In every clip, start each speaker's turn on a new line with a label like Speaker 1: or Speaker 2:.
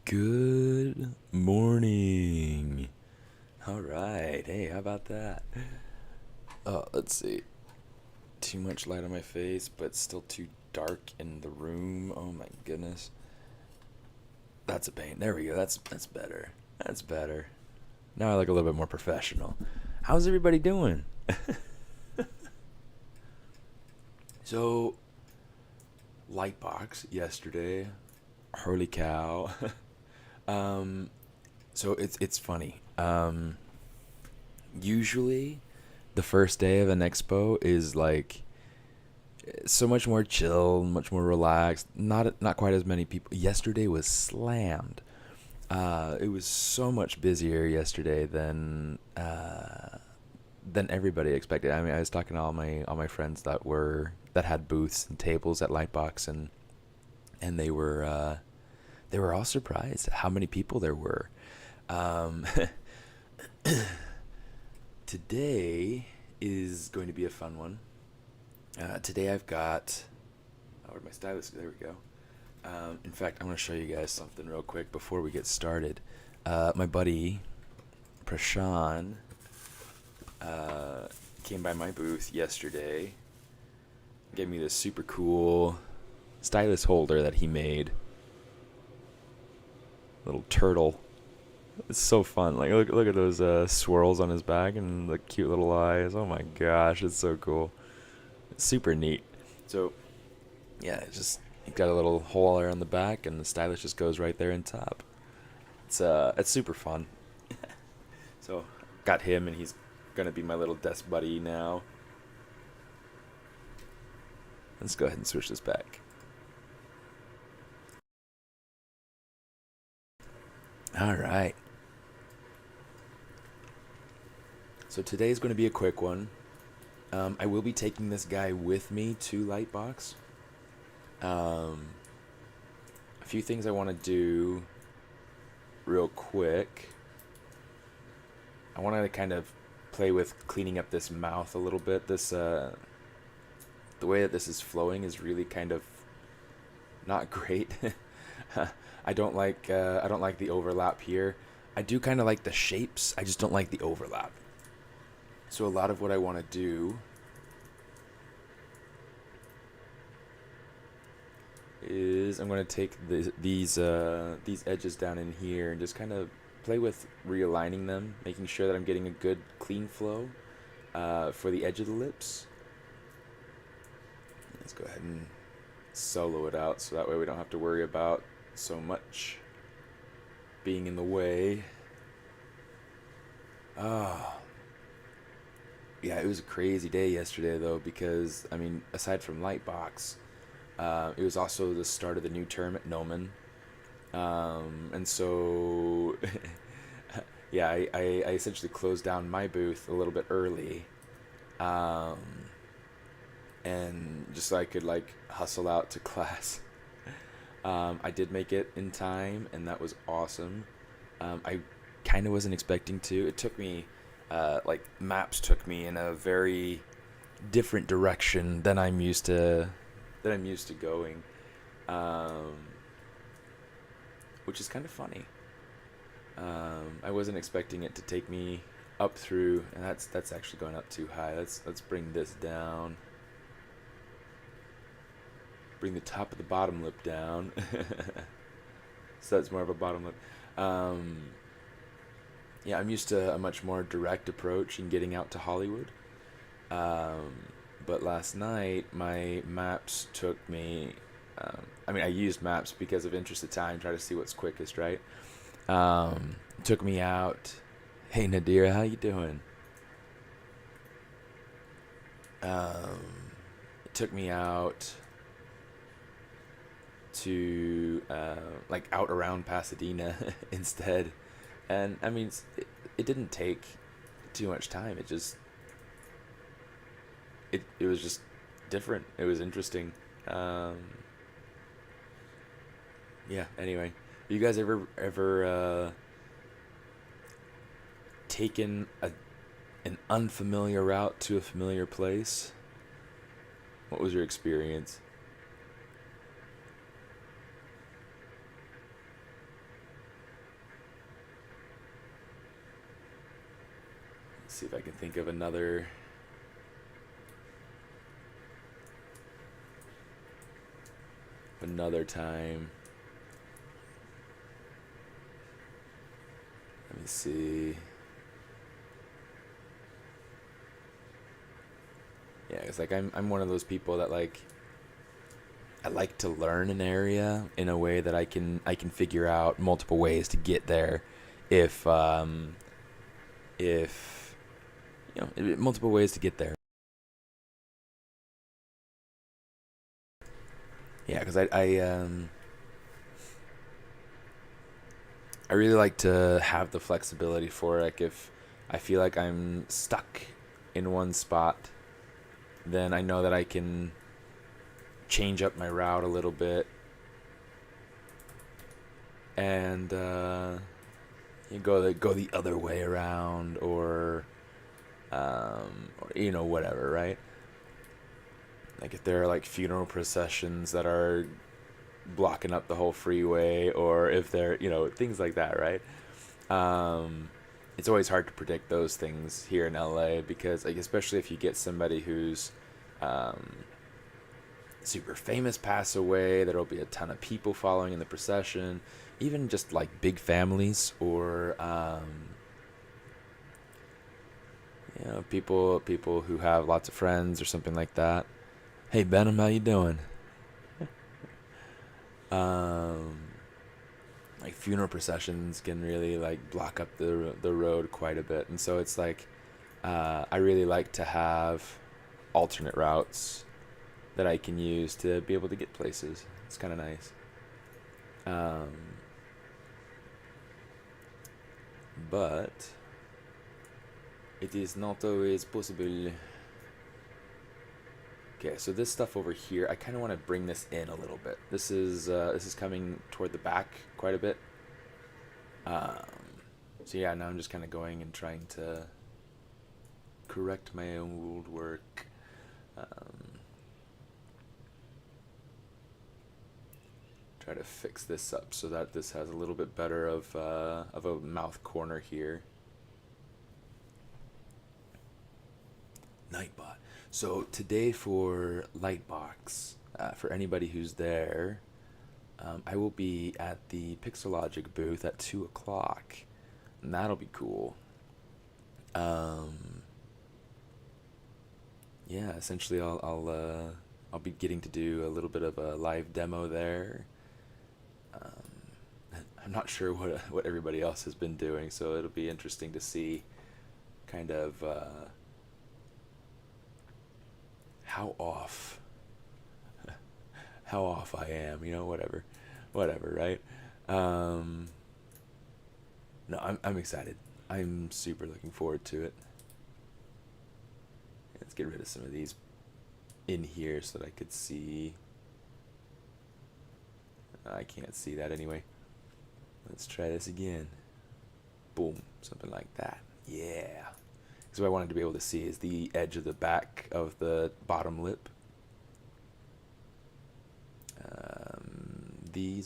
Speaker 1: Good morning. All right. Hey, how about that? Let's see. Too much light on my face, but still too dark in the room. Oh my goodness. That's a pain. There we go. That's better. That's better. Now I look a little bit more professional. How's everybody doing? So, Lightbox yesterday. Holy cow. um, so it's funny. Usually the first day of an expo is like so much more chill, much more relaxed. Not quite as many people. Yesterday was slammed. It was so much busier yesterday than everybody expected. I mean, I was talking to all my friends that had booths and tables at Lightbox, and they were all surprised at how many people there were. Um, Today is going to be a fun one. Today I've got. Oh, where'd my stylus? There we go. In fact, I'm going to show you guys something real quick before we get started. My buddy Prashan came by my booth yesterday. Gave me this super cool stylus holder that he made. Little turtle. It's so fun. Like look at those swirls on his back and the cute little eyes. Oh my gosh, it's so cool. It's super neat. So yeah, it's just you got a little hole there on the back, and the stylus just goes right there in top. It's super fun. So got him, and he's gonna be my little desk buddy now. Let's go ahead and switch this back. All right. So today's going to be a quick one. I will be taking this guy with me to Lightbox. A few things I want to do real quick. I want to kind of play with cleaning up this mouth a little bit. The way that this is flowing is really kind of not great. I don't like the overlap here. I do kind of like the shapes. I just don't like the overlap. So a lot of what I want to do is I'm going to take these edges down in here and just kind of play with realigning them, making sure that I'm getting a good clean flow for the edge of the lips. Let's go ahead and solo it out so that way we don't have to worry about so much being in the way. Ah. Yeah, it was a crazy day yesterday though, because I mean, aside from Lightbox, it was also the start of the new term at Noman, and so yeah, I essentially closed down my booth a little bit early, um, and just so I could like hustle out to class. I did make it in time, and that was awesome. I kind of wasn't expecting to. It took me like maps took me in a very different direction than I'm used to going, um, which is kind of funny. I wasn't expecting it to take me up through, and that's actually going up too high. Let's bring this down. Bring the top of the bottom lip down. So that's more of a bottom lip. Yeah, I'm used to a much more direct approach in getting out to Hollywood. But last night, my maps took me. I mean, I used maps because of interest of time, try to see what's quickest, right? Took me out. Hey, Nadir, how you doing? It took me out to like out around Pasadena instead, and I mean, it didn't take too much time. It was just different. It was interesting. Um, yeah. Anyway, you guys ever taken an unfamiliar route to a familiar place? What was your experience? see if I can think of another. Another time. Let me see. Yeah, it's like I'm one of those people that like I like to learn an area in a way that I can figure out multiple ways to get there if multiple ways to get there. Yeah, because I really like to have the flexibility for like if I feel like I'm stuck in one spot, then I know that I can change up my route a little bit and you go the other way around or whatever, right? Like if there are like funeral processions that are blocking up the whole freeway, or if they're things like that, right? It's always hard to predict those things here in LA because like especially if you get somebody who's um, super famous pass away, there'll be a ton of people following in the procession, even just like big families or people who have lots of friends or something like that. Hey Benham, how you doing? Um, like funeral processions can really like block up the road quite a bit, and so it's like I really like to have alternate routes that I can use to be able to get places. It's kind of nice. Um, but it is not always possible. Okay, so this stuff over here, I kind of want to bring this in a little bit. This is coming toward the back quite a bit. Um, so yeah, now I'm just kind of going and trying to correct my own ruled work. Um, try to fix this up so that this has a little bit better of a mouth corner here. Nightbot. So today for Lightbox, for anybody who's there, I will be at the Pixelogic booth at 2 o'clock, and that'll be cool. Um, yeah, essentially I'll be getting to do a little bit of a live demo there. I'm not sure what everybody else has been doing, so it'll be interesting to see kind of how off how off I am, whatever, right? Um, no, I'm excited. I'm super looking forward to it. Let's get rid of some of these in here so that I could see. I can't see that anyway. Let's try this again. Boom, something like that. Yeah. Because what I wanted to be able to see is the edge of the back of the bottom lip.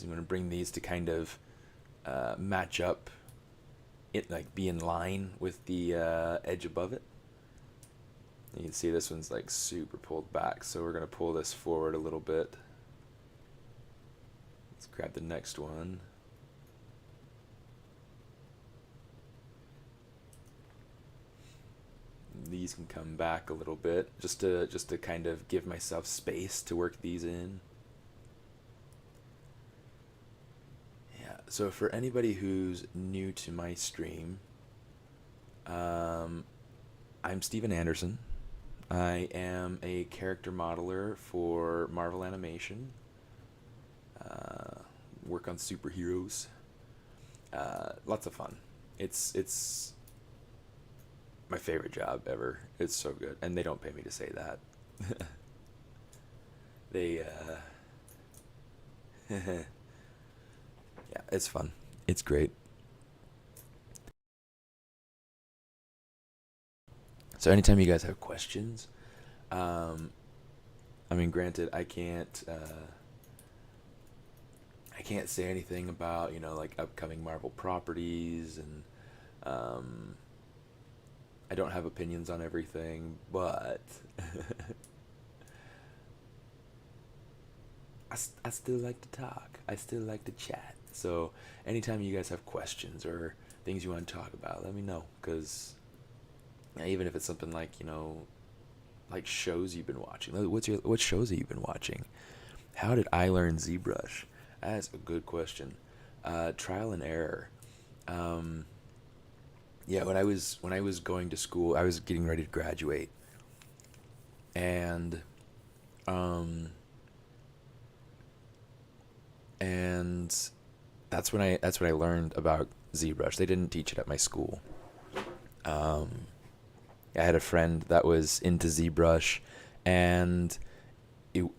Speaker 1: I'm going to bring these to kind of match up, like be in line with the edge above it. You can see this one's like super pulled back, so we're going to pull this forward a little bit. Let's grab the next one. These can come back a little bit just to kind of give myself space to work these in. Yeah, so for anybody who's new to my stream, I'm Steven Anderson. I am a character modeler for Marvel Animation. Work on superheroes. Lots of fun. It's my favorite job ever. It's so good, and they don't pay me to say that. They yeah, it's fun. It's great. So anytime you guys have questions, I mean, granted, I can't say anything about like upcoming Marvel properties and I don't have opinions on everything, but I still like to talk. I still like to chat. So anytime you guys have questions or things you want to talk about, let me know. Because even if it's something like, like shows you've been watching. What shows have you been watching? How did I learn ZBrush? That's a good question. Trial and error. Um, yeah, when I was going to school, I was getting ready to graduate, and um, and that's when I learned about ZBrush. They didn't teach it at my school. Um, I had a friend that was into ZBrush, and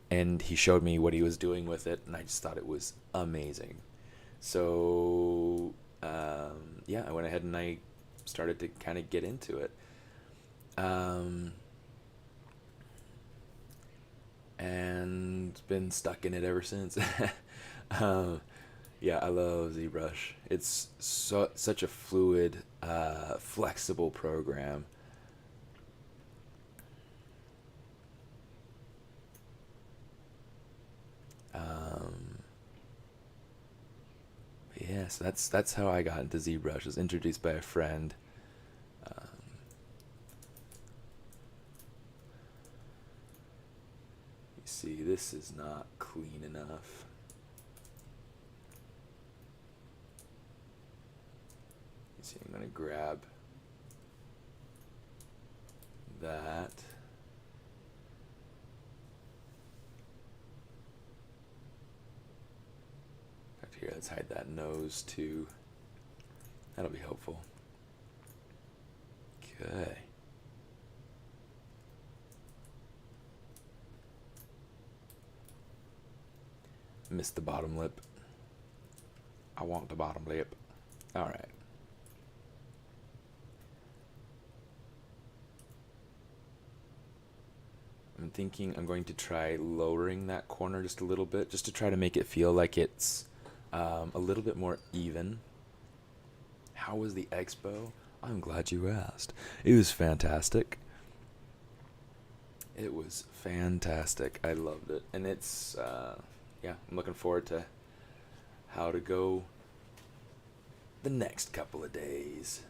Speaker 1: and he showed me what he was doing with it, and I just thought it was amazing. So yeah, I went ahead and I started to kind of get into it, um, and been stuck in it ever since. um, yeah, I love ZBrush. It's such a fluid, flexible program. Um, yeah, so that's how I got into ZBrush. I was introduced by a friend. Um, you see, this is not clean enough. You see, I'm gonna grab that. Here, let's hide that nose too. That'll be helpful. Okay. Missed the bottom lip. I want the bottom lip. All right. I'm thinking I'm going to try lowering that corner just a little bit, just to try to make it feel like it's a little bit more even. How was the expo? I'm glad you asked. It was fantastic. It was fantastic. I loved it. And it's, yeah, I'm looking forward to how to go the next couple of days.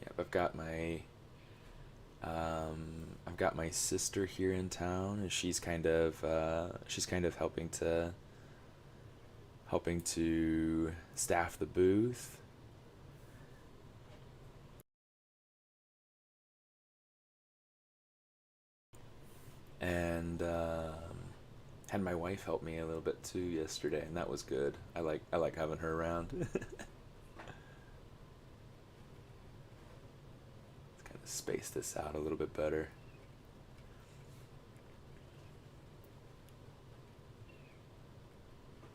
Speaker 1: Yep, I've got my sister here in town, and she's kind of helping to staff the booth. And had my wife help me a little bit too yesterday, and that was good. I like having her around. Let's kind of space this out a little bit better.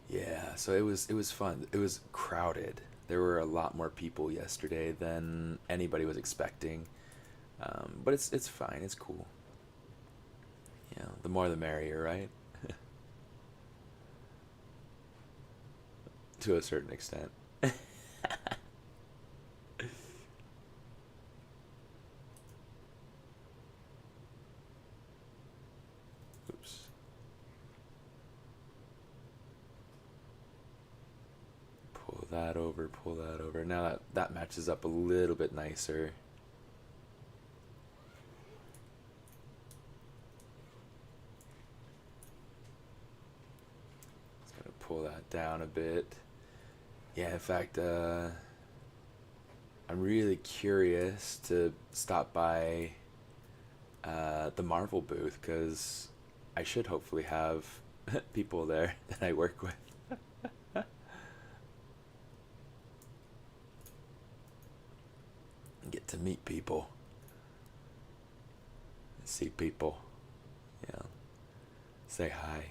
Speaker 1: Yeah, so it was fun. It was crowded. There were a lot more people yesterday than anybody was expecting. But it's fine. It's cool. The more the merrier, right? To a certain extent. Oops. Pull that over. Pull that over. Now that matches up a little bit nicer. Just gonna pull that down a bit. Yeah, in fact, I'm really curious to stop by the Marvel booth, because I should hopefully have people there that I work with. Get to meet people, see people, yeah, say hi.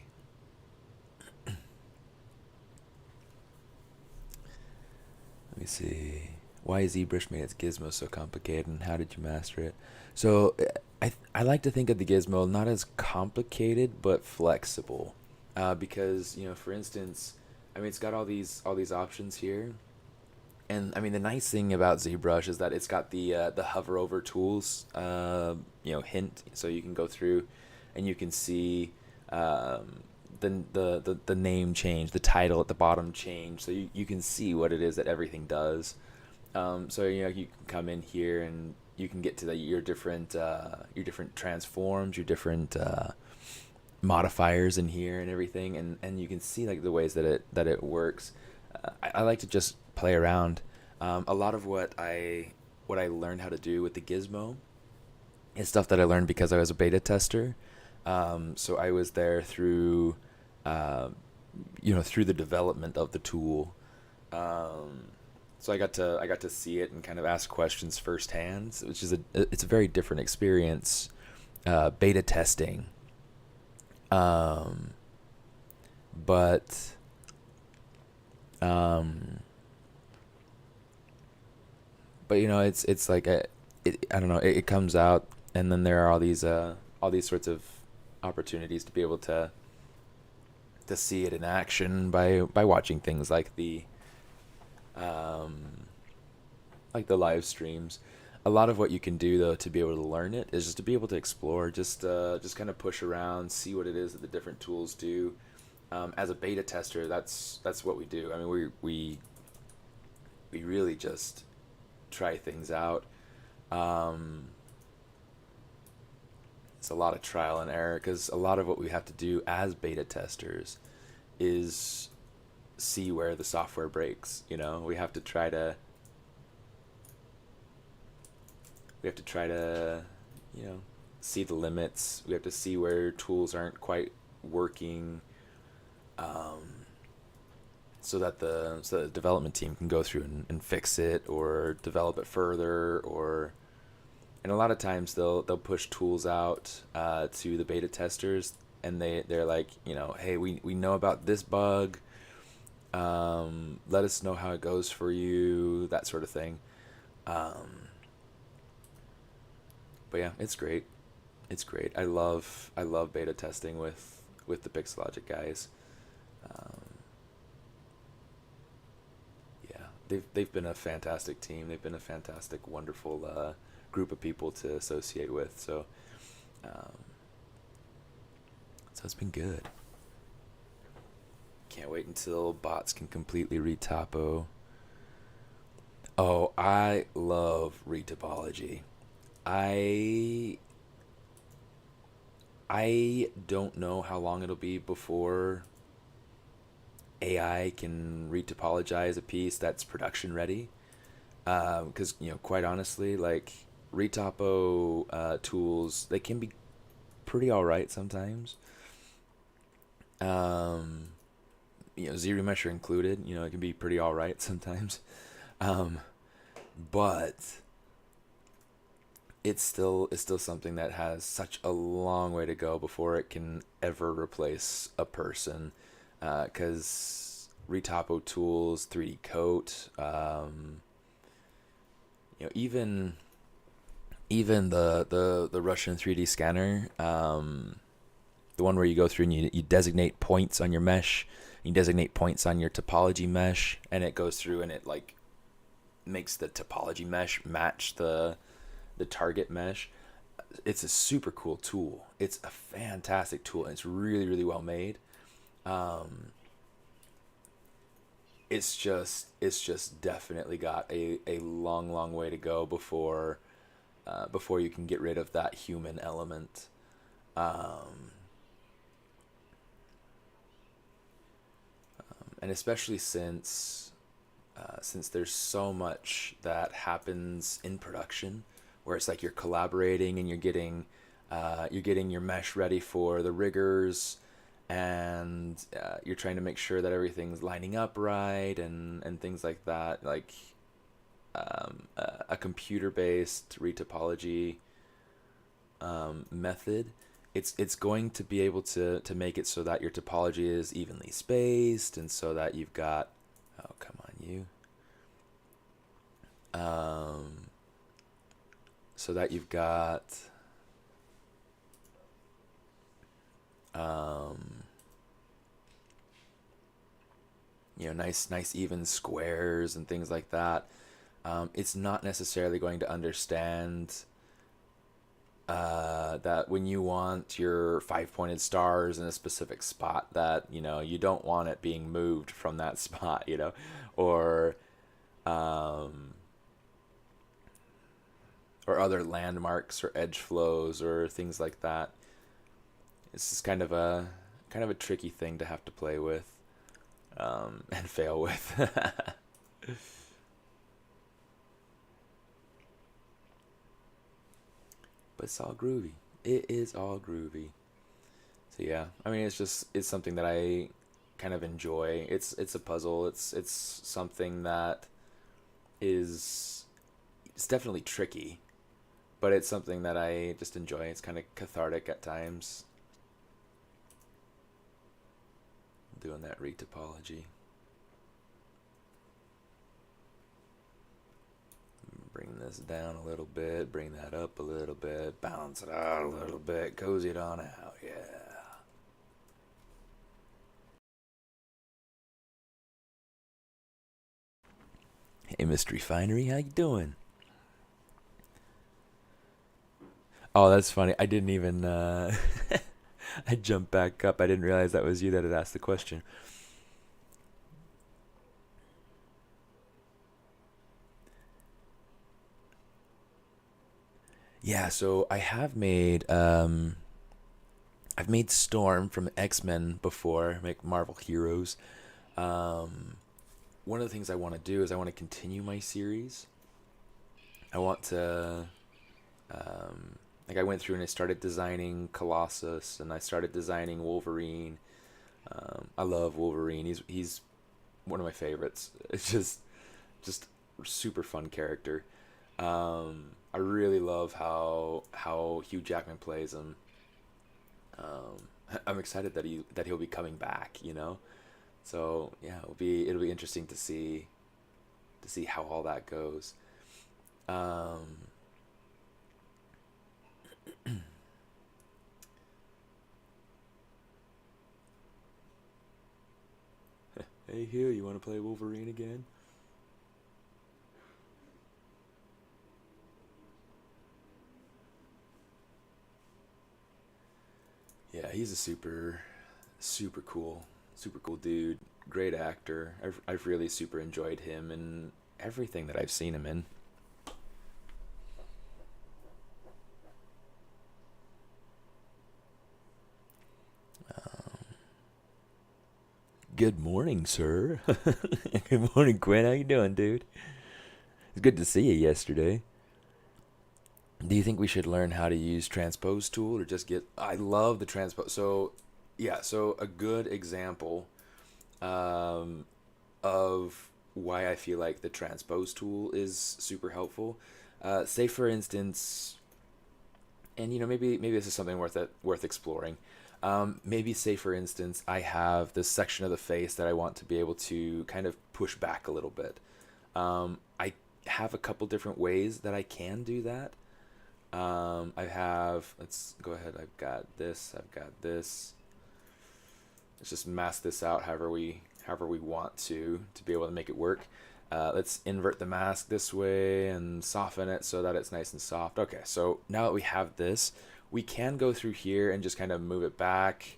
Speaker 1: Let me see. Why is ZBrush made its gizmo so complicated, and how did you master it? So I like to think of the gizmo not as complicated but flexible, because for instance, I mean, it's got all these options here. And I mean, the nice thing about ZBrush is that it's got the hover over tools, hint, so you can go through, and you can see the name change, the title at the bottom change, so you can see what it is that everything does. So you can come in here and you can get to your different transforms, your different modifiers in here and everything, and you can see like the ways that it works. I like to just play around. A lot of what I learned how to do with the gizmo is stuff that I learned because I was a beta tester. So I was there through through the development of the tool. So I got to see it and kind of ask questions firsthand, which is it's a very different experience, beta testing. But it's like I don't know, it comes out, and then there are all these sorts of opportunities to be able to see it in action by watching things like the live streams. A lot of what you can do though to be able to learn it is just to be able to explore, just kind of push around, see what it is that the different tools do. As a beta tester, that's what we do. I mean, we really just try things out. It's a lot of trial and error, because a lot of what we have to do as beta testers is see where the software breaks. We have to try to see the limits. We have to see where tools aren't quite working, so that the development team can go through and fix it or develop it further. And a lot of times they'll push tools out to the beta testers, and they're like, hey, we know about this bug. Let us know how it goes for you, that sort of thing. But yeah, it's great. It's great. I love beta testing with the Pixelogic guys. Yeah, they've been a fantastic team. They've been a fantastic, wonderful group of people to associate with. So it's been good. Can't wait until bots can completely retopo. Oh, I love retopology. I don't know how long it'll be before AI can retopologize a piece that's production ready. Because quite honestly, like retopo tools, they can be pretty all right sometimes. ZRemesher included, it can be pretty all right sometimes. But it's still something that has such a long way to go before it can ever replace a person. Because retopo tools, 3D coat, even the Russian 3D scanner, the one where you go through and you designate points on your mesh, you designate points on your topology mesh, and it goes through and it like makes the topology mesh match the target mesh. It's a super cool tool. It's a fantastic tool, and it's really, really well made. It's just definitely got a long way to go before you can get rid of that human element. And especially since there's so much that happens in production, where it's like you're collaborating and you're getting your mesh ready for the riggers, and you're trying to make sure that everything's lining up right and things like that. Like a computer-based retopology method, it's going to be able to make it so that your topology is evenly spaced, and so that you've got, oh come on you, so that you've got nice even squares and things like that. It's not necessarily going to understand that when you want your 5-pointed stars in a specific spot, that you don't want it being moved from that spot, or um, or other landmarks or edge flows or things like that. It's just kind of a tricky thing to have to play with, and fail with. But it's all groovy. It is all groovy. So yeah, I mean, it's something that I kind of enjoy. It's a puzzle. It's something that is it's definitely tricky, but it's something that I just enjoy. It's kind of cathartic at times. Doing that retopology. Bring this down a little bit, bring that up a little bit, balance it out a little bit, cozy it on out, yeah. Hey, Mr. Refinery, how you doing? Oh, that's funny. I didn't even, I jumped back up. I didn't realize that was you that had asked the question. Yeah, so I've made Storm from X-Men before, make Marvel Heroes. Um, One of the things I want to do is I want to continue my series. I want to, like, I went through and I started designing Colossus and I started designing Wolverine. I love Wolverine. He's one of my favorites. It's just super fun character. I really love how Hugh Jackman plays him. I'm excited that he'll be coming back. So yeah, it'll be interesting to see how all that goes. Um, hey Hugh, you want to play Wolverine again? Yeah, he's a super cool dude. Great actor. I've really super enjoyed him in everything that I've seen him in. Good morning, sir. Good morning, Quinn. How you doing, dude? It's good to see you yesterday. Do you think we should learn how to use Transpose Tool or just get? I love the Transpose. So, yeah. So a good example, um, of why I feel like the Transpose Tool is super helpful. Say for instance, and maybe this is something worth exploring. Maybe say for instance, I have this section of the face that I want to be able to kind of push back a little bit. I have a couple different ways that I can do that. I have, let's go ahead. I've got this. I've got this. Let's just mask this out however we want to be able to make it work. Let's invert the mask this way and soften it so that it's nice and soft. Okay, so now that we have this, we can go through here and just kind of move it back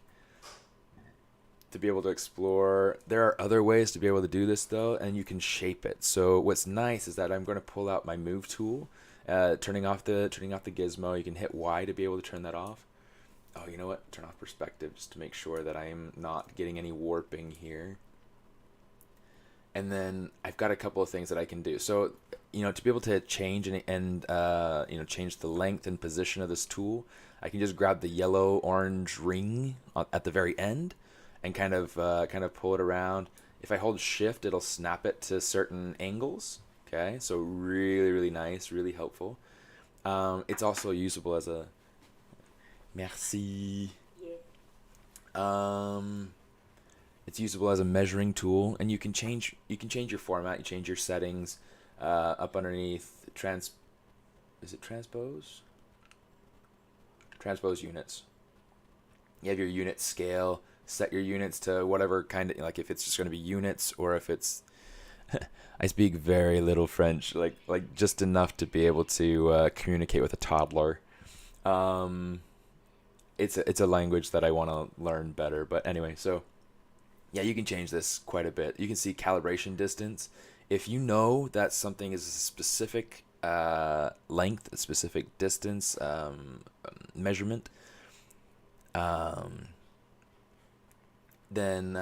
Speaker 1: to be able to explore. There are other ways to be able to do this though, and you can shape it. So what's nice is that I'm going to pull out my move tool, turning off the gizmo. You can hit Y to be able to turn that off. Oh, you know what? Turn off perspective just to make sure that I'm not getting any warping here. And then I've got a couple of things that I can do. So, to be able to change and change the length and position of this tool, I can just grab the yellow orange ring at the very end and kind of pull it around. If I hold shift, it'll snap it to certain angles. Okay, so really, really nice, really helpful. It's also usable as a merci. Um, it's usable as a measuring tool, and you can change your format, you change your settings up underneath is it transpose units. You have your unit scale set your units to whatever kind of, like if it's just going to be units or if it's I speak very little French, like just enough to be able to communicate with a toddler. Um, it's a language that I want to learn better. But anyway, so yeah, you can change this quite a bit. You can see calibration distance. If you know that something is a specific length, a specific distance measurement, um, then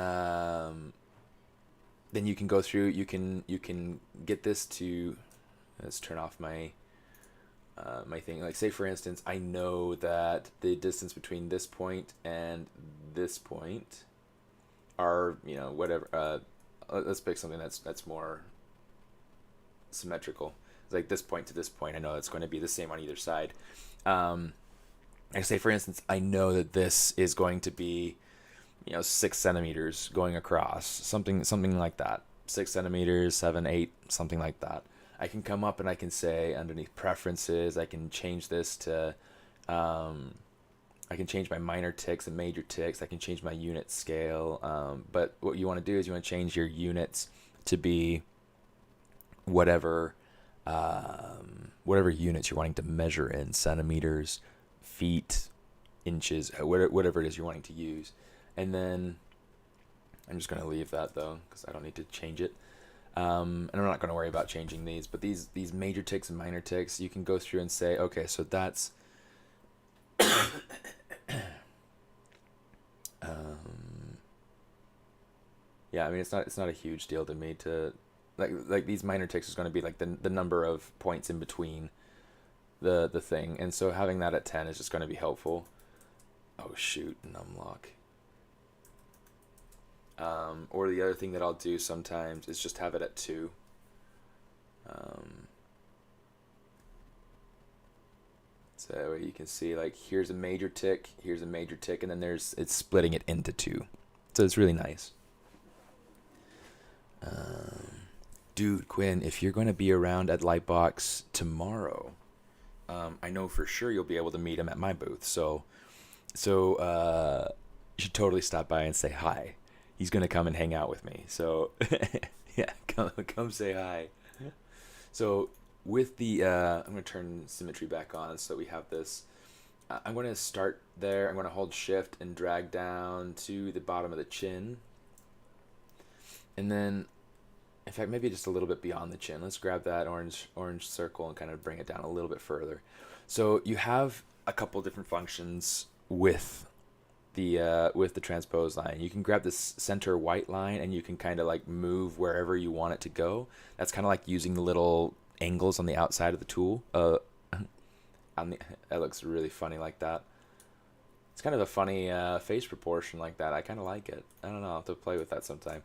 Speaker 1: then you can go through. You can get this to. Let's turn off my my thing. Like say for instance, I know that the distance between this point and this point are whatever. Let's pick something that's more symmetrical. It's like this point to this point. I know it's going to be the same on either side. I say for instance, I know that this is going to be 6 centimeters going across, something like that. 6 centimeters, 7, 8, something like that. I can come up and I can say underneath preferences, I can change this to, I can change my minor ticks and major ticks. I can change my unit scale. But what you want to do is you want to change your units to be whatever, whatever units you're wanting to measure in, centimeters, feet, inches, whatever it is you're wanting to use. And then I'm just going to leave that though, because I don't need to change it. And I'm not going to worry about changing these, but these major ticks and minor ticks, you can go through and say, okay, so that's, yeah, I mean, it's not a huge deal to me to, like these minor ticks is going to be like the number of points in between the thing. And so having that at 10 is just going to be helpful. Oh shoot, numlock. Or the other thing that I'll do sometimes is just have it at 2. So you can see like here's a major tick, and then it's splitting it into 2. So it's really nice. Dude, Quinn, if you're going to be around at Lightbox tomorrow, I know for sure you'll be able to meet him at my booth. So you should totally stop by and say hi. He's gonna come and hang out with me. So yeah, come say hi. So with the I'm gonna turn Symmetry back on so that we have this. I'm gonna start there. I'm gonna hold Shift and drag down to the bottom of the chin, and then, in fact, maybe just a little bit beyond the chin. Let's grab that orange circle and kind of bring it down a little bit further. So you have a couple different functions with the transpose line. You can grab this center white line and you can kind of like move wherever you want it to go. That's kind of like using the little angles on the outside of the tool. That looks really funny like that. It's kind of a funny face proportion like that. I kind of like it. I don't know. I'll have to play with that sometime.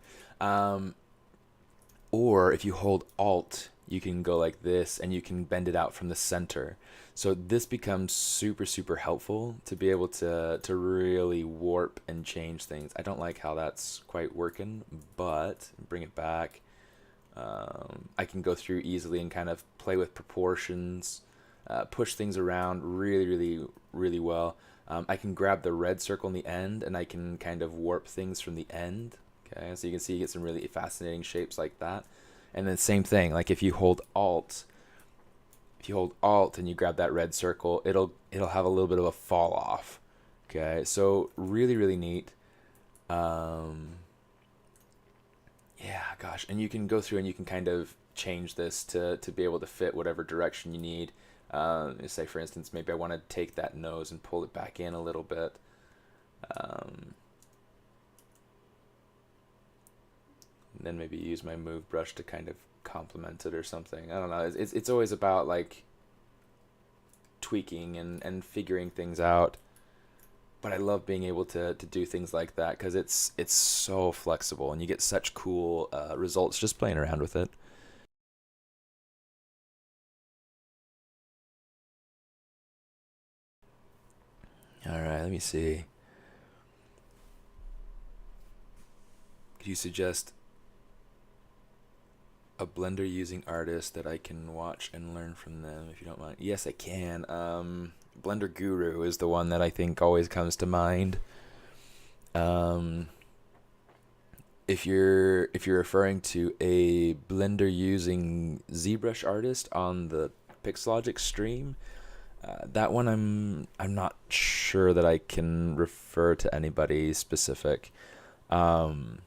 Speaker 1: Or if you hold Alt, you can go like this and you can bend it out from the center. So this becomes super, super helpful to be able to really warp and change things. I don't like how that's quite working, but bring it back. I can go through easily and kind of play with proportions, push things around really, really, really well. I can grab the red circle in the end and I can kind of warp things from the end. Okay, so you can see you get some really fascinating shapes like that. And then same thing, like if you hold Alt and you grab that red circle, it'll have a little bit of a fall off. Okay, so really, really neat. Yeah, gosh, and you can go through and you can kind of change this to be able to fit whatever direction you need. Say for instance, maybe I want to take that nose and pull it back in a little bit. And then maybe use my move brush to kind of complement it or something. I don't know. It's always about like tweaking and figuring things out. But I love being able to do things like that because it's so flexible and you get such cool results just playing around with it. All right, let me see. Could you suggest a Blender using artist that I can watch and learn from them, if you don't mind? Yes, I can. Blender Guru is the one that I think always comes to mind. Um, if you're referring to a Blender using ZBrush Artist on the Pixologic stream, that one I'm not sure that I can refer to anybody specific. Um,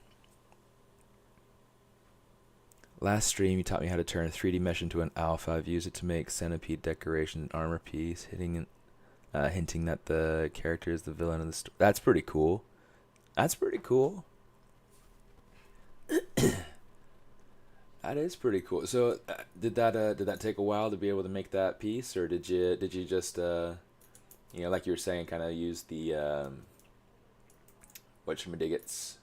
Speaker 1: Last stream, you taught me how to turn 3D mesh into an alpha. I've used it to make centipede decoration and armor piece, hinting that the character is the villain of the story. That's pretty cool. That's pretty cool. That is pretty cool. So, did that take a while to be able to make that piece, or did you just like you were saying, kind of use the whatchamadiggits,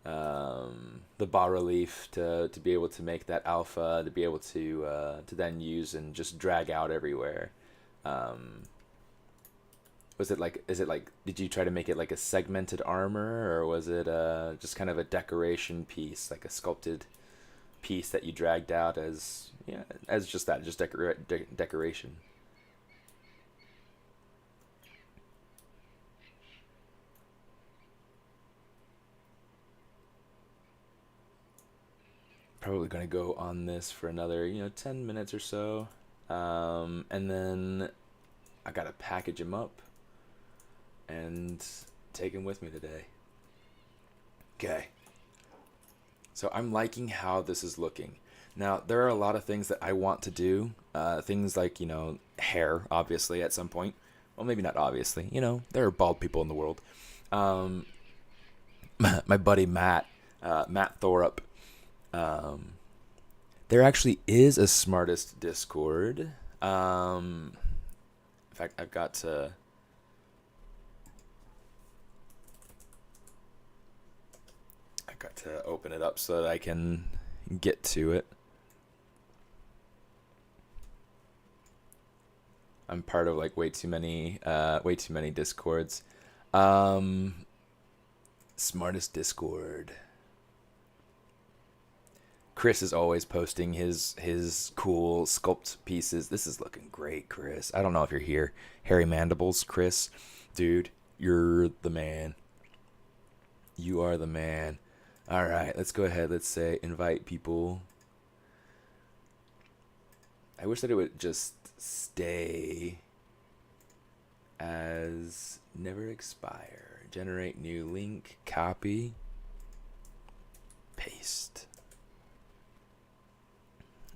Speaker 1: the bas relief to be able to make that alpha, to be able to then use and just drag out everywhere. Um, is it like did you try to make it like a segmented armor, or was it just kind of a decoration piece, like a sculpted piece that you dragged out as, yeah, as just that, just decoration? Probably gonna go on this for another 10 minutes or so, and then I gotta package them up and take them with me today. Okay. So I'm liking how this is looking. Now, there are a lot of things that I want to do. Things like, hair, obviously, at some point. Well, maybe not obviously. There are bald people in the world. Um, my buddy Matt Thorup. Um, there actually is a Smartest Discord. In fact, I've got to open it up so that I can get to it. I'm part of like way too many Discords. Um, Smartest Discord. Chris is always posting his cool sculpt pieces. This is looking great, Chris. I don't know if you're here. Hairy Mandibles, Chris. Dude, you're the man. You are the man. All right, let's go ahead. Let's say invite people. I wish that it would just stay as never expire. Generate new link, copy, paste.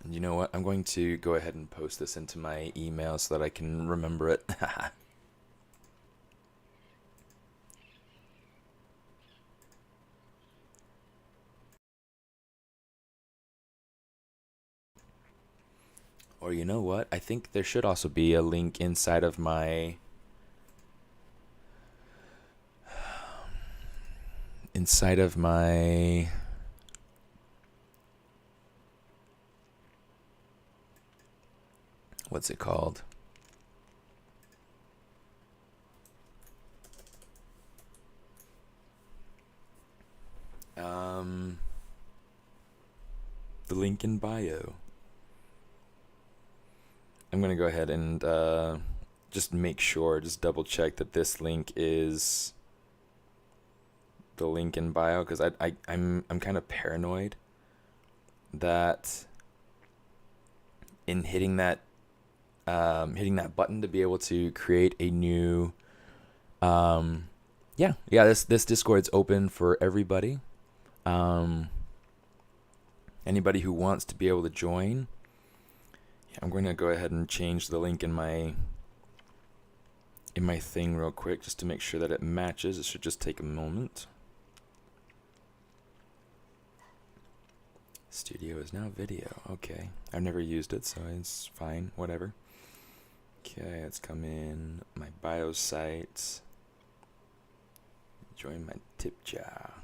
Speaker 1: And you know what? I'm going to go ahead and post this into my email so that I can remember it. Or you know what? I think there should also be a link inside of my what's it called? The link in bio. I'm gonna go ahead and just make sure, just double check that this link is the link in bio, because I'm kind of paranoid that in hitting that button to be able to create a new this Discord's open for everybody. Anybody who wants to be able to join. Yeah, I'm going to go ahead and change the link in my thing real quick just to make sure that it matches. It should just take a moment. Studio is now video. Okay. I've never used it, so it's fine. Whatever. Okay, let's come in my bio site. Join my tip jar.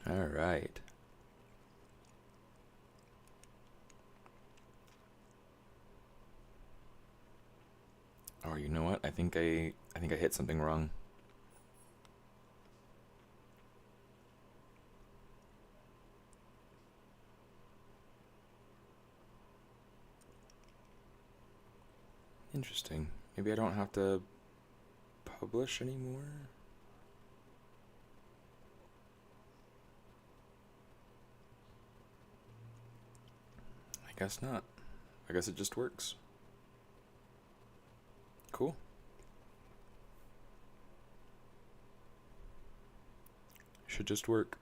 Speaker 1: All right. Oh, you know what? I think I hit something wrong. Interesting. Maybe I don't have to publish anymore? I guess not. I guess it just works. Cool. Should just work.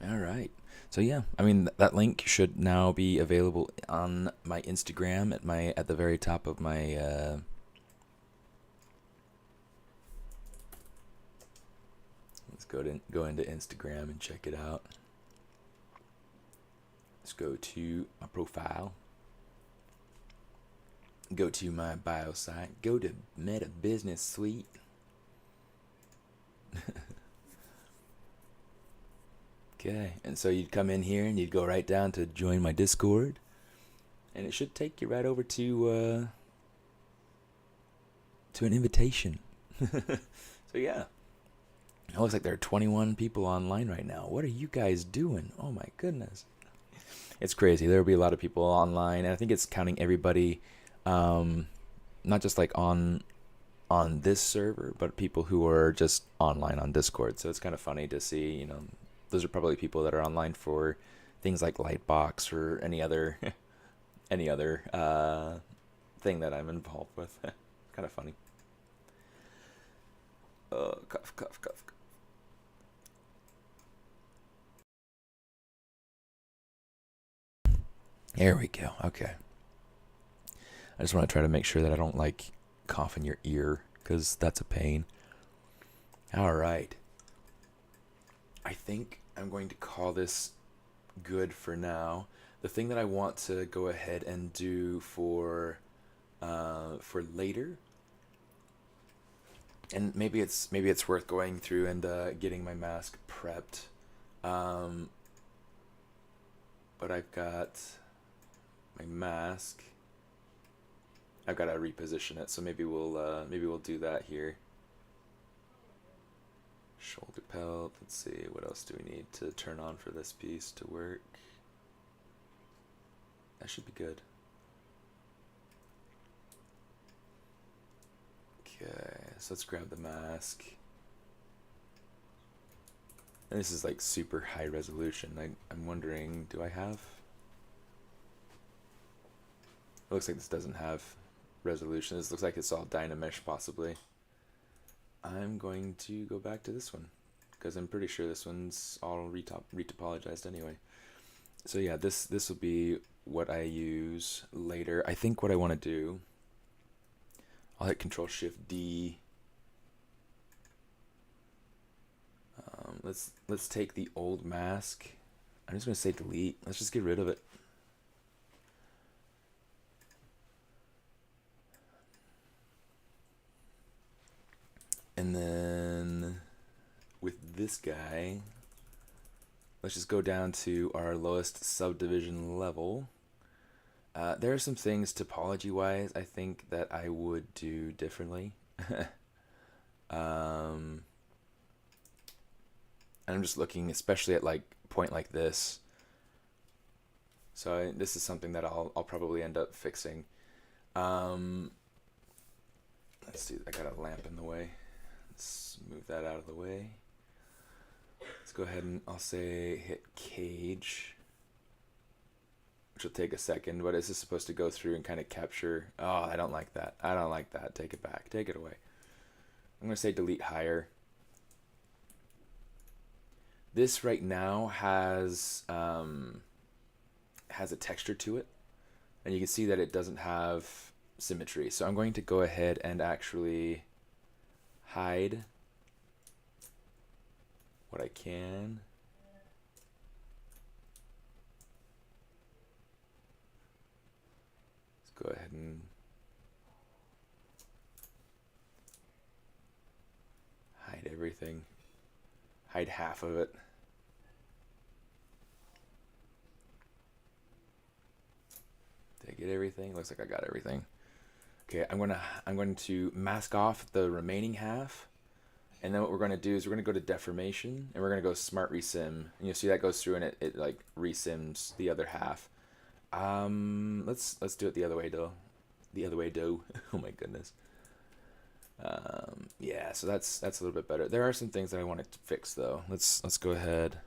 Speaker 1: All right. So yeah, I mean that link should now be available on my Instagram at the very top of my let's go into Instagram and check it out. Let's go to my profile. Go to my bio site. Go to Meta Business Suite. Okay, and so you'd come in here and you'd go right down to join my Discord, and it should take you right over to an invitation. So yeah, it looks like there are 21 people online right now. What are you guys doing? Oh my goodness, it's crazy. There will be a lot of people online, and I think it's counting everybody, not just like on this server, but people who are just online on Discord. So it's kind of funny to see, you know, those are probably people that are online for things like Lightbox or any other thing that I'm involved with. Kind of funny. Cough, cough, cough. There we go. Okay. I just want to try to make sure that I don't like cough in your ear, because that's a pain. All right. I think I'm going to call this good for now. The thing that I want to go ahead and do for later, and maybe it's worth going through and getting my mask prepped. But I've got my mask. I've got to reposition it, so maybe we'll do that here. Shoulder pelt. Let's see, what else do we need to turn on for this piece to work? That should be good. Okay, so let's grab the mask. And this is like super high resolution. I'm wondering, do I have? It looks like this doesn't have resolution. This looks like it's all Dynamesh possibly. I'm going to go back to this one, because I'm pretty sure this one's all retopologized anyway. So yeah, this will be what I use later. I think what I want to do, I'll hit Control-Shift-D. Let's take the old mask. I'm just going to say delete. Let's just get rid of it. And then with this guy, let's just go down to our lowest subdivision level. There are some things topology-wise I think that I would do differently. And I'm just looking especially at like point like this. So this is something that I'll probably end up fixing. Let's see, I got a lamp in the way. Let's move that out of the way. Let's go ahead and I'll say hit cage, which will take a second, but is this supposed to go through and kind of capture? Oh, I don't like that. I don't like that. Take it back. Take it away. I'm going to say delete higher. This right now has a texture to it, and you can see that it doesn't have symmetry. So I'm going to go ahead and actually hide what I can. Let's go ahead and hide everything. Hide half of it. Did I get everything? Looks like I got everything. Okay, I'm going to mask off the remaining half, And then what we're going to do is we're going to go to deformation, and we're going to go smart resym. And you'll see that goes through and it like resims the other half. Let's do it the other way though. The other way though. Oh my goodness. Yeah, so that's a little bit better. There are some things that I want to fix though. Let's go ahead.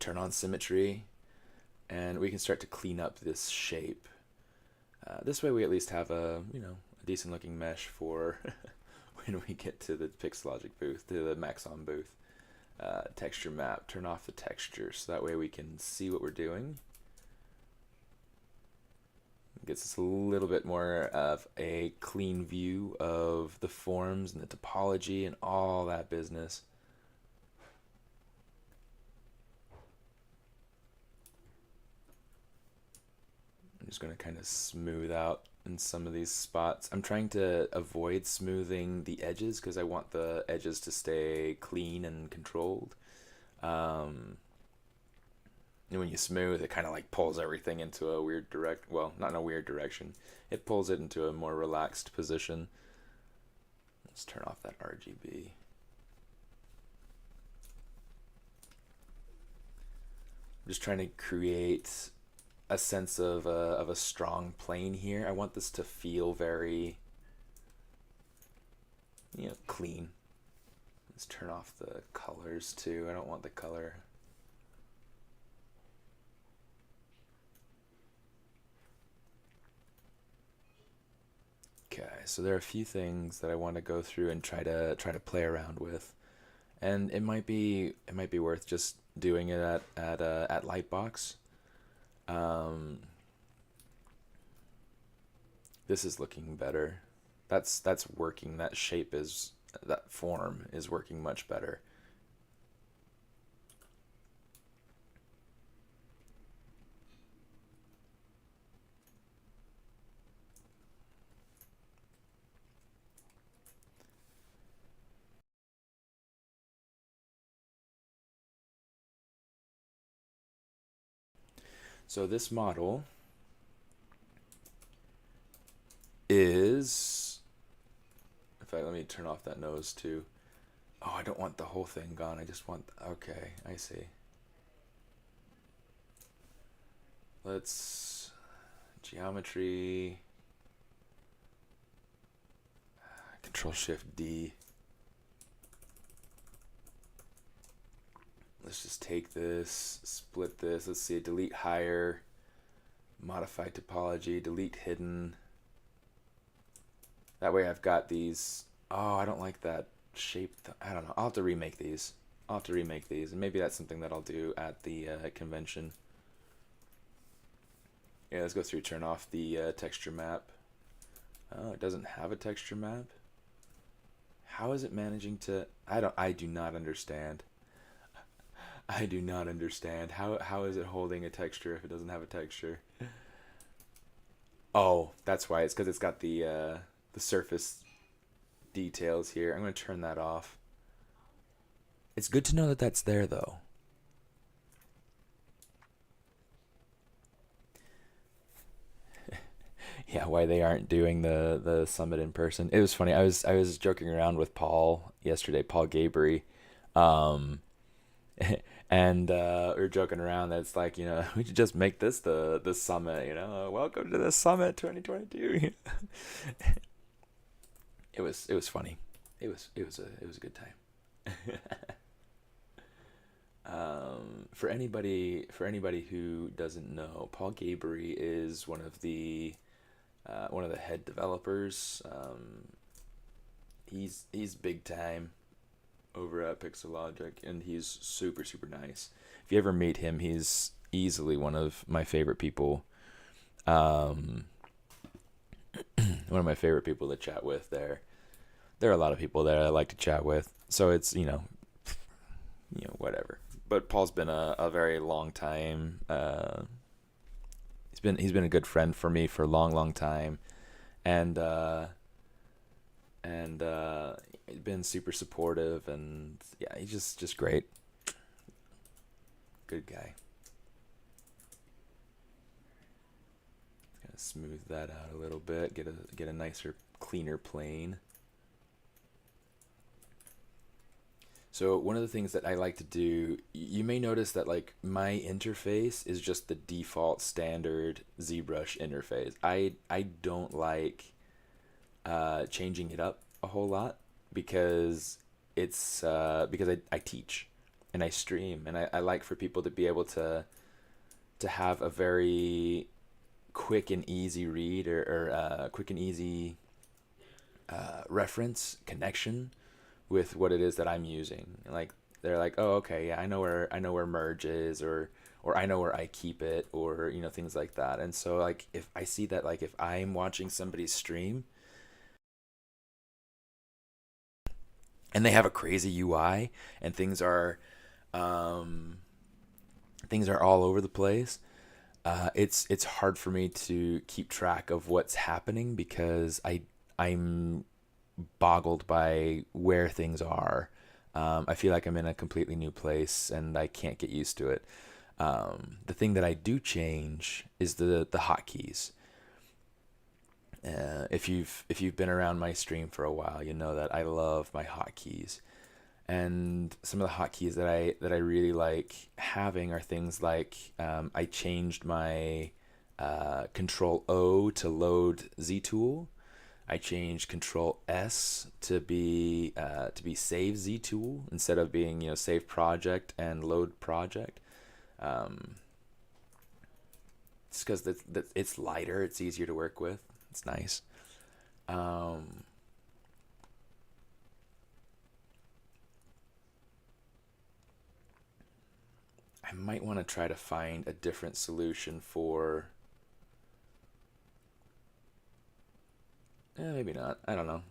Speaker 1: Turn on symmetry, and we can start to clean up this shape. This way we at least have a a decent looking mesh for when we get to the Pixologic booth, to the Maxon booth. Texture map, turn off the texture so that way we can see what we're doing. It gets us a little bit more of a clean view of the forms and the topology and all that business. I'm just going to kind of smooth out in some of these spots. I'm trying to avoid smoothing the edges because I want the edges to stay clean and controlled. And when you smooth, it kind of like pulls everything into a weird well, not in a weird direction. It pulls it into a more relaxed position. Let's turn off that RGB. I'm just trying to create a sense of a strong plane here. I want this to feel very, clean. Let's turn off the colors too. I don't want the color. Okay, so there are a few things that I want to go through and try to play around with, and it might be worth just doing it at Lightbox. This is looking better. That's working. That form is working much better. So this model is, in fact, let me turn off that nose too. Oh, I don't want the whole thing gone. I just want, okay, I see. Let's, geometry, Control Shift D. Let's just take this, split this. Let's see, delete higher, modify topology, delete hidden. That way I've got these. Oh, I don't like that shape. I don't know. I'll have to remake these. And maybe that's something that I'll do at the convention. Yeah, let's go through, turn off the texture map. Oh, it doesn't have a texture map. How is it managing to? I do not understand. I do not understand. How is it holding a texture if it doesn't have a texture? Oh, that's why. It's because it's got the surface details here. I'm going to turn that off. It's good to know that that's there, though. Yeah, why they aren't doing the summit in person. It was funny. I was joking around with Paul yesterday, Paul Gabry. And we were joking around that it's like, we should just make this the summit, welcome to the summit 2022. It was funny. It was a good time. For anybody who doesn't know, Paul Gabry is one of the head developers. He's big time over at Pixologic, and he's super nice. If you ever meet him, he's easily one of my favorite people. One of my favorite people to chat with there. There are a lot of people that I like to chat with, so it's whatever. But Paul's been a very long time. He's been a good friend for me for a long time, and he's been super supportive, and yeah, he's just great. Good guy. Gonna smooth that out a little bit, get a nicer, cleaner plane. So one of the things that I like to do, you may notice that like my interface is just the default standard ZBrush interface. I don't like changing it up a whole lot because it's because I teach and I stream, and I like for people to be able to have a very quick and easy read, or quick and easy reference connection with what it is that I'm using. Like they're like, oh, okay, yeah, I know where merge is, or I know where I keep it, or things like that. And so like if I see that, like if I'm watching somebody's stream and they have a crazy UI and um, things are all over the place, it's hard for me to keep track of what's happening because I'm boggled by where things are. I feel like I'm in a completely new place and I can't get used to it. The thing that I do change is the hotkeys. If you've been around my stream for a while, you know that I love my hotkeys. And some of the hotkeys that I really like having are things like I changed my Control O to load Z tool. I changed Control S to be save Z tool instead of being save project and load project. Um, it's because it's lighter, it's easier to work with, it's nice. Um, I might want to try to find a different solution for. Maybe not. I don't know.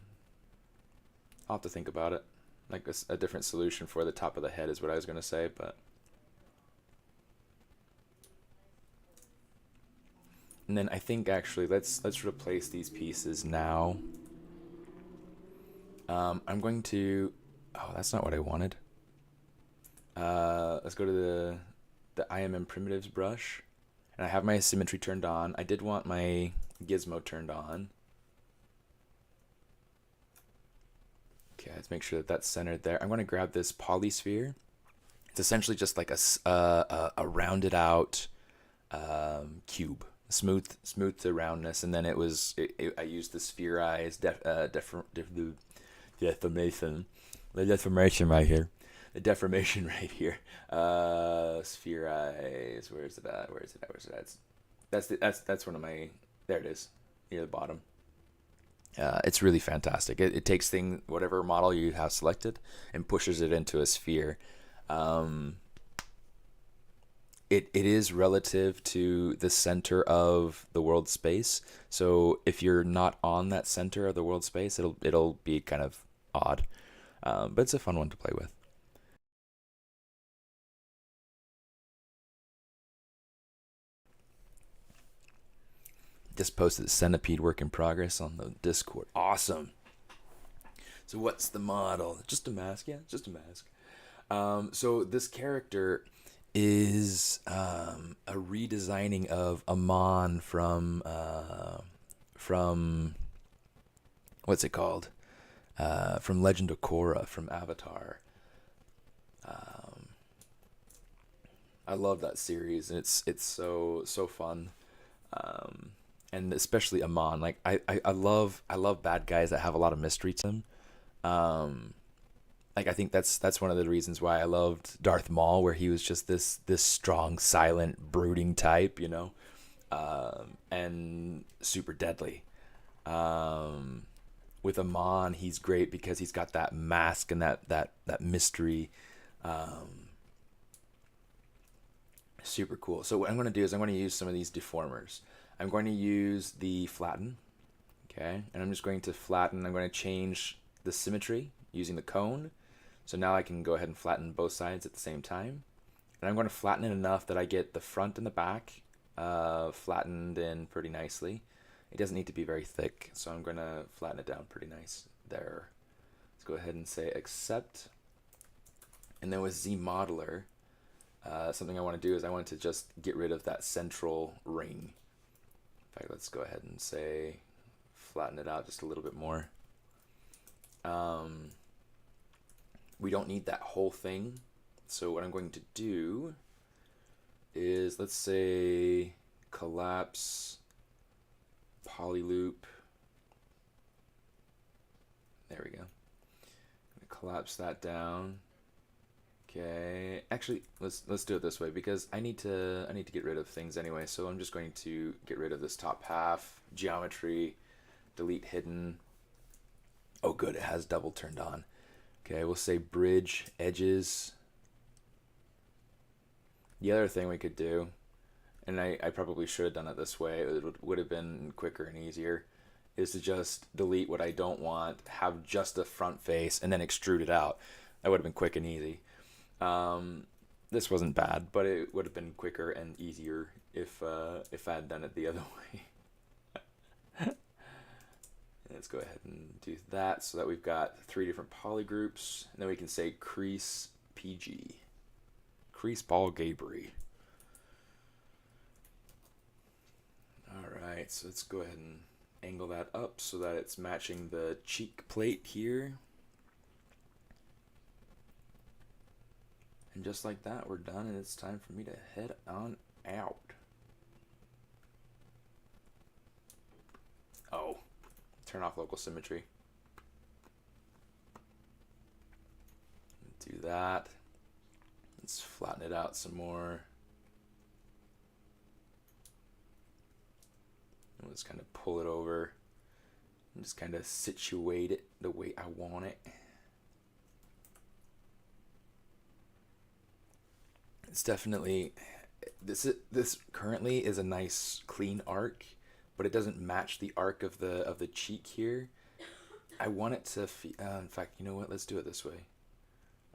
Speaker 1: I'll have to think about it. Like a different solution for the top of the head is what I was gonna say, but. And then I think actually let's replace these pieces now. I'm going to. Oh, that's not what I wanted. Let's go to the IMM primitives brush, and I have my symmetry turned on. I did want my gizmo turned on. Okay, let's make sure that that's centered there. I'm going to grab this polysphere. It's essentially just like a rounded out cube, smooth to roundness, and then I used the spherized deformation, the deformation right here, the deformation right here. Spherize. Where is it at? Where is it at? Where's it at? That's one of my. There it is, near the bottom. It's really fantastic. It takes whatever model you have selected and pushes it into a sphere. Um, it is relative to the center of the world space. So if you're not on that center of the world space, it'll be kind of odd. But it's a fun one to play with. Just posted Centipede work in progress on the Discord. Awesome. So what's the model? Just a mask, yeah, just a mask. So this character is a redesigning of Amon from what's it called? From Legend of Korra from Avatar. Um, I love that series, and it's so fun. Um, and especially Amon. Like I love bad guys that have a lot of mystery to them. Um, like I think that's one of the reasons why I loved Darth Maul, where he was just this strong, silent, brooding type, and super deadly. Um, with Amon, he's great because he's got that mask and that mystery. Um, Super cool. So what I'm going to do is I'm going to use some of these deformers. I'm going to use the flatten, okay, and I'm just going to flatten. I'm going to change the symmetry using the cone. So now I can go ahead and flatten both sides at the same time. And I'm going to flatten it enough that I get the front and the back flattened in pretty nicely. It doesn't need to be very thick, so I'm going to flatten it down pretty nice there. Let's go ahead and say accept. And then with ZModeler, something I want to do is I want to just get rid of that central ring. In fact, let's go ahead and say flatten it out just a little bit more. we don't need that whole thing. So what I'm going to do is, let's say, collapse polyloop. There we go. Collapse that down. Okay, actually, let's do it this way, because I need to get rid of things anyway. So I'm just going to get rid of this top half, geometry, delete hidden. Oh, good, it has double turned on. Okay, we'll say bridge edges. The other thing we could do, and I probably should have done it this way, it would have been quicker and easier, is to just delete what I don't want, have just the front face, and then extrude it out. That would have been quick and easy. This wasn't bad, but it would have been quicker and easier if I had done it the other way. Let's go ahead and do that so that we've got 3 different poly groups, and then we can say crease PG. Crease Paul Gabry. Alright, so let's go ahead and angle that up so that it's matching the cheek plate here. And just like that, we're done, and it's time for me to head on out. Oh, turn off local symmetry. Do that. Let's flatten it out some more. And let's kind of pull it over and just kind of situate it the way I want it. It's definitely, this currently is a nice clean arc, but it doesn't match the arc of the cheek here. I want it to in fact, you know what, let's do it this way.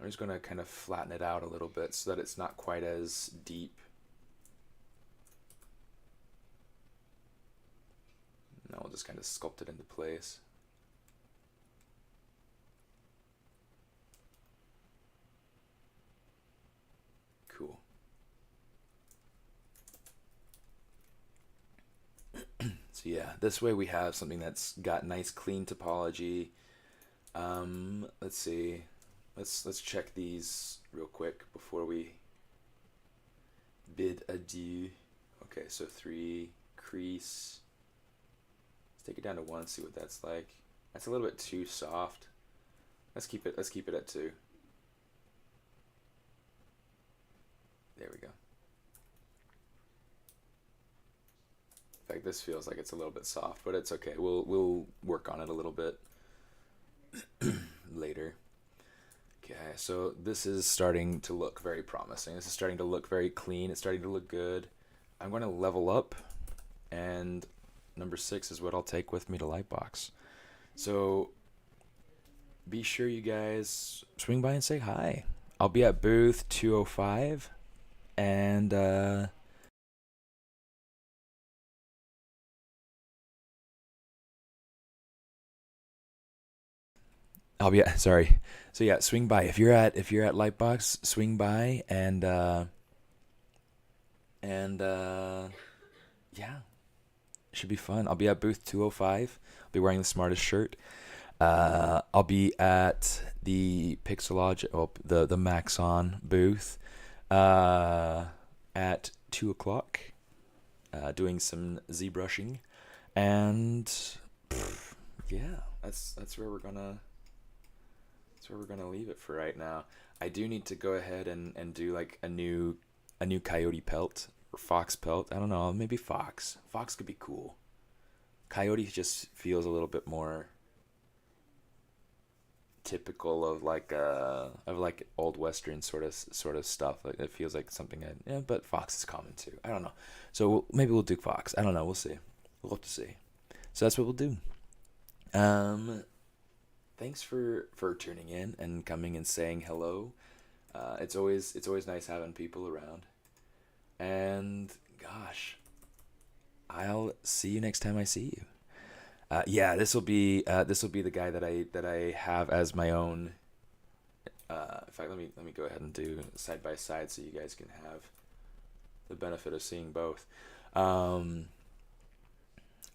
Speaker 1: I'm just going to kind of flatten it out a little bit so that it's not quite as deep. Now we'll just kind of sculpt it into place. Cool. So yeah, this way we have something that's got nice clean topology. Let's see. Let's check these real quick before we bid adieu. Okay, so 3 crease. Let's take it down to 1, see what that's like. That's a little bit too soft. Let's keep it at 2. There we go. In fact, this feels like it's a little bit soft, but it's okay. We'll work on it a little bit later. Okay, so this is starting to look very promising. This is starting to look very clean. It's starting to look good. I'm going to level up, and number 6 is what I'll take with me to Lightbox. So be sure you guys swing by and say hi. I'll be at booth 205, and I'll be sorry. So yeah, swing by if you're at Lightbox. Swing by and yeah, it should be fun. I'll be at booth 205. I'll be wearing the SMAARTIST shirt. I'll be at the Pixelogic, the Maxon booth at 2 o'clock, doing some ZBrushing, and yeah, that's where we're gonna. That's where we're gonna leave it for right now. I do need to go ahead and do like a new coyote pelt or fox pelt. I don't know, maybe fox. Fox could be cool. Coyote just feels a little bit more typical of like old western sort of stuff. Like it feels like something. But fox is common too. I don't know. So maybe we'll do fox. I don't know. We'll see. We'll have to see. So that's what we'll do. Thanks for tuning in and coming and saying hello. It's always nice having people around. And gosh, I'll see you next time I see you. Yeah, this will be the guy that I have as my own. In fact, let me go ahead and do side by side so you guys can have the benefit of seeing both. Long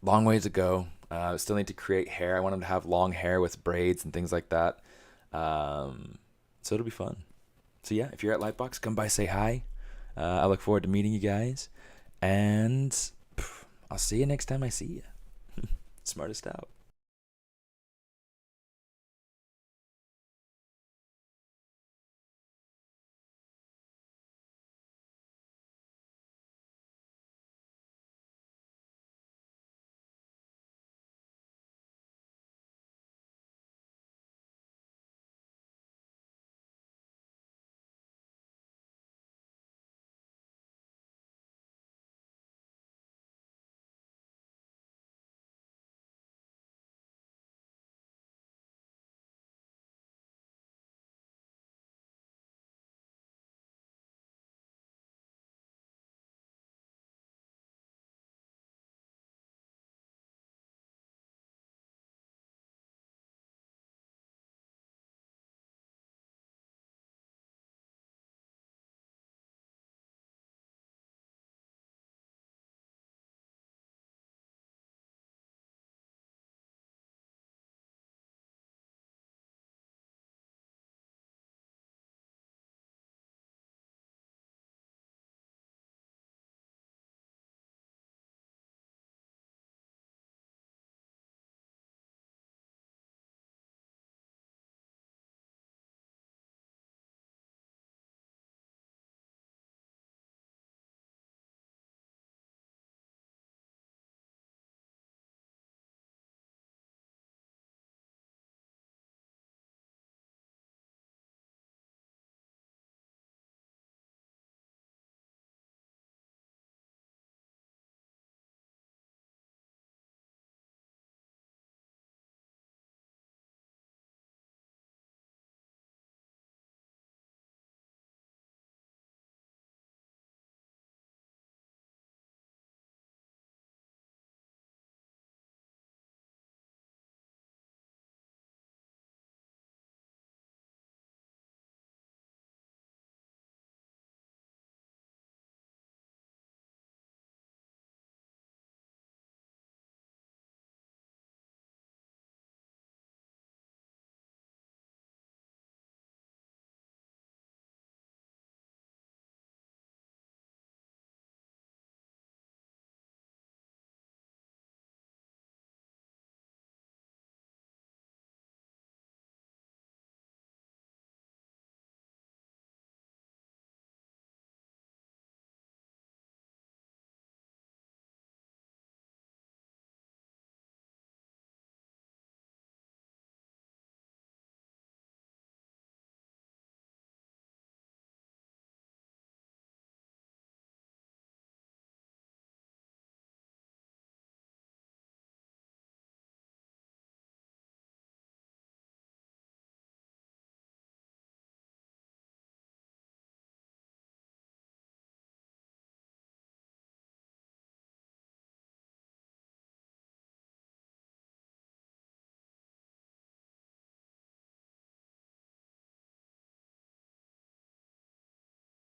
Speaker 1: ways to go. Still need to create hair. I wanted to have long hair with braids and things like that. So it'll be fun. So yeah, if you're at Lightbox, come by, say hi. I look forward to meeting you guys. And I'll see you next time I see you. Smartest out.